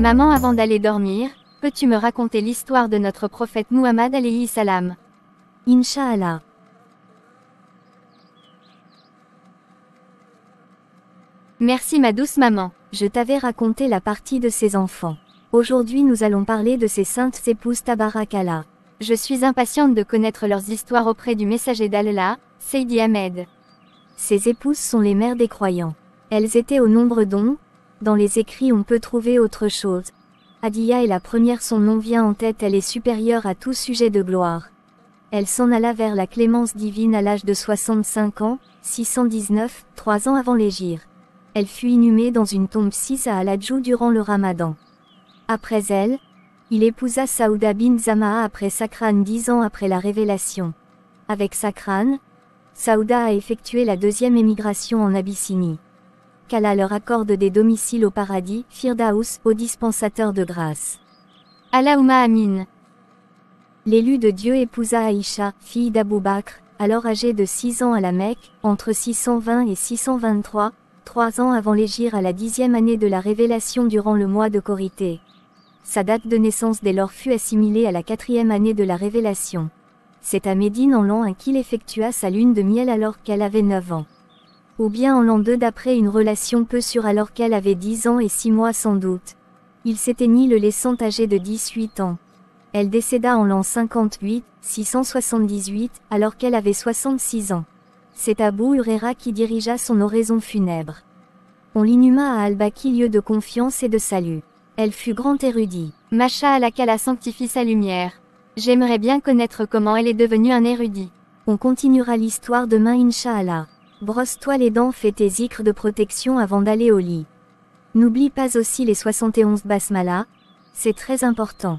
Maman, avant d'aller dormir, peux-tu me raconter l'histoire de notre prophète Muhammad alayhi salam? Inch'Allah. Merci ma douce maman. Je t'avais raconté la partie de ses enfants. Aujourd'hui nous allons parler de ses saintes épouses Tabarakallah. Je suis impatiente de connaître leurs histoires auprès du messager d'Allah, Seydi Ahmed. Ces épouses sont les mères des croyants. Elles étaient au nombre d'11. Dans les écrits on peut trouver autre chose. Hadiya est la première, son nom vient en tête, elle est supérieure à tout sujet de gloire. Elle s'en alla vers la clémence divine à l'âge de 65 ans, 619, 3 ans avant l'hégire. Elle fut inhumée dans une tombe 6 à Al-Hadjou durant le Ramadan. Après elle, il épousa Saouda bin Zama'a après Sakran 10 ans après la révélation. Avec Sakran, Saouda a effectué la deuxième émigration en Abyssinie. Qu'Allah leur accorde des domiciles au paradis, Firdaus, au dispensateur de grâce. Allahumma amin. L'élu de Dieu épousa Aïcha, fille d'Abou Bakr, alors âgée de 6 ans à la Mecque, entre 620 et 623, 3 ans avant l'hégire à la 10e année de la révélation durant le mois de Korité. Sa date de naissance dès lors fut assimilée à la 4e année de la révélation. C'est à Médine en l'an 1 qu'il effectua sa lune de miel alors qu'elle avait 9 ans. Ou bien en l'an 2 d'après une relation peu sûre alors qu'elle avait 10 ans et 6 mois sans doute. Il s'éteignit le laissant âgée de 18 ans. Elle décéda en l'an 58, 678, alors qu'elle avait 66 ans. C'est Abou Huraira qui dirigea son oraison funèbre. On l'inhuma à Al-Baqi, lieu de confiance et de salut. Elle fut grand érudit. Masha'Allah, qu'Allah sanctifie sa lumière. J'aimerais bien connaître comment elle est devenue un érudit. On continuera l'histoire demain Inch'Allah. Brosse-toi les dents, fais tes zikrs de protection avant d'aller au lit. N'oublie pas aussi les 71 basmalas, c'est très important.